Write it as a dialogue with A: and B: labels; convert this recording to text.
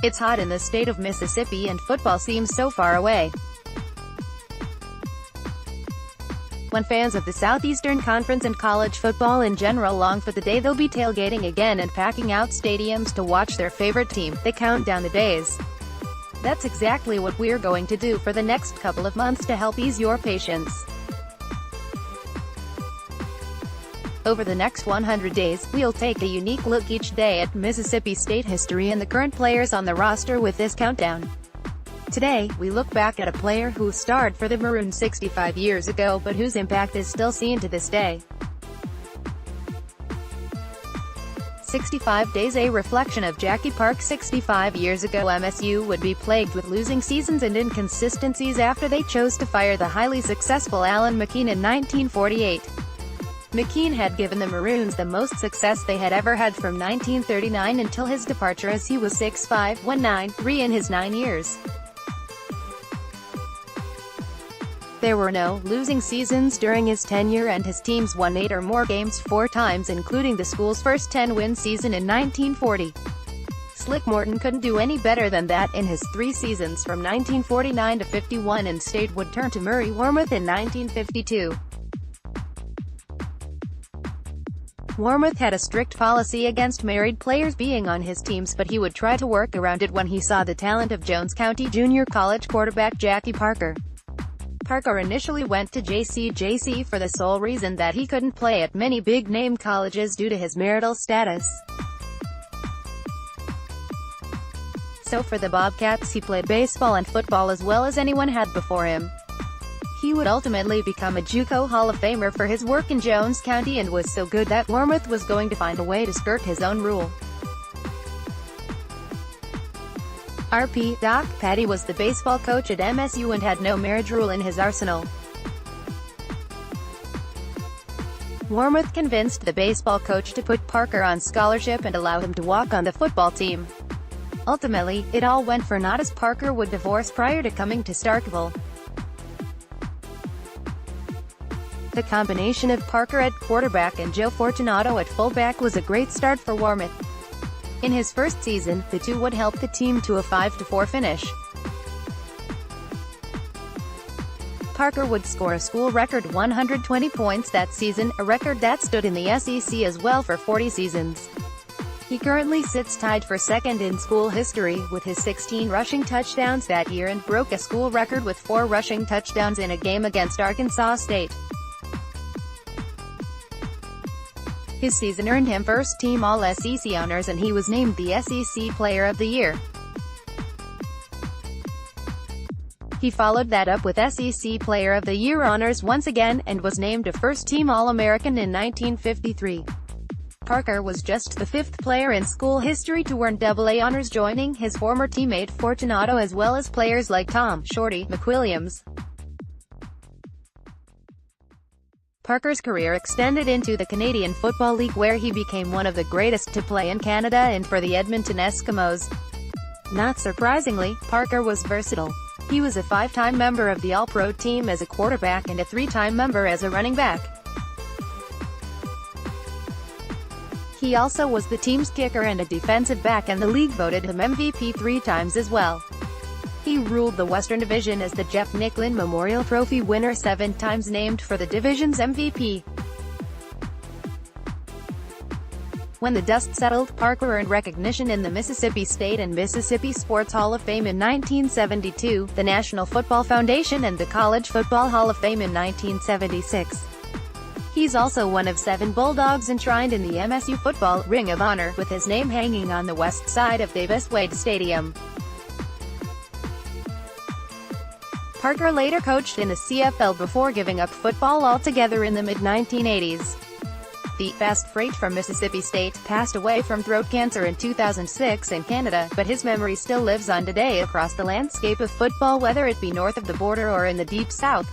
A: It's hot in the state of Mississippi and football seems so far away. When fans of the Southeastern Conference and college football in general long for the day they'll be tailgating again and packing out stadiums to watch their favorite team, they count down the days. That's exactly what we're going to do for the next couple of months to help ease your patience. Over the next 100 days, we'll take a unique look each day at Mississippi State history and the current players on the roster with this countdown. Today, we look back at a player who starred for the Maroons 65 years ago but whose impact is still seen to this day. 65 days, a reflection of Jackie Park. 65 years ago, MSU would be plagued with losing seasons and inconsistencies after they chose to fire the highly successful Alan McKean in 1948. McKean had given the Maroons the most success they had ever had from 1939 until his departure, as he was 6'5", 193 in his 9 years. There were no losing seasons during his tenure, and his teams won 8 or more games 4 times, including the school's first 10-win season in 1940. Slick Morton couldn't do any better than that in his 3 seasons from 1949 to 51, and State would turn to Murray Wormuth in 1952. Wormuth had a strict policy against married players being on his teams, but he would try to work around it when he saw the talent of Jones County Junior College quarterback Jackie Parker. Parker initially went to JC for the sole reason that he couldn't play at many big-name colleges due to his marital status. So for the Bobcats, he played baseball and football as well as anyone had before him. He would ultimately become a JUCO Hall of Famer for his work in Jones County, and was so good that Wormuth was going to find a way to skirt his own rule. RP Doc Patty was the baseball coach at MSU and had no marriage rule in his arsenal. Wormuth convinced the baseball coach to put Parker on scholarship and allow him to walk on the football team. Ultimately, it all went for naught as Parker would divorce prior to coming to Starkville. The combination of Parker at quarterback and Joe Fortunato at fullback was a great start for Wormuth. In his first season, the two would help the team to a 5-4 finish. Parker would score a school record 120 points that season, a record that stood in the SEC as well for 40 seasons. He currently sits tied for second in school history, with his 16 rushing touchdowns that year, and broke a school record with 4 rushing touchdowns in a game against Arkansas State. His season earned him first-team All-SEC honors, and he was named the SEC Player of the Year. He followed that up with SEC Player of the Year honors once again, and was named a first-team All-American in 1953. Parker was just the 5th player in school history to earn AA honors, joining his former teammate Fortunato as well as players like Tom "Shorty" McWilliams. Parker's career extended into the Canadian Football League, where he became one of the greatest to play in Canada and for the Edmonton Eskimos. Not surprisingly, Parker was versatile. He was a 5-time member of the All-Pro team as a quarterback and a 3-time member as a running back. He also was the team's kicker and a defensive back, and the league voted him MVP 3 times as well. He ruled the Western Division as the Jeff Nicklin Memorial Trophy winner, 7 times named for the division's MVP. When the dust settled, Parker earned recognition in the Mississippi State and Mississippi Sports Hall of Fame in 1972, the National Football Foundation, and the College Football Hall of Fame in 1976. He's also one of 7 Bulldogs enshrined in the MSU Football Ring of Honor, with his name hanging on the west side of Davis-Wade Stadium. Parker later coached in the CFL before giving up football altogether in the mid-1980s. The fast freight from Mississippi State passed away from throat cancer in 2006 in Canada, but his memory still lives on today across the landscape of football, whether it be north of the border or in the Deep South.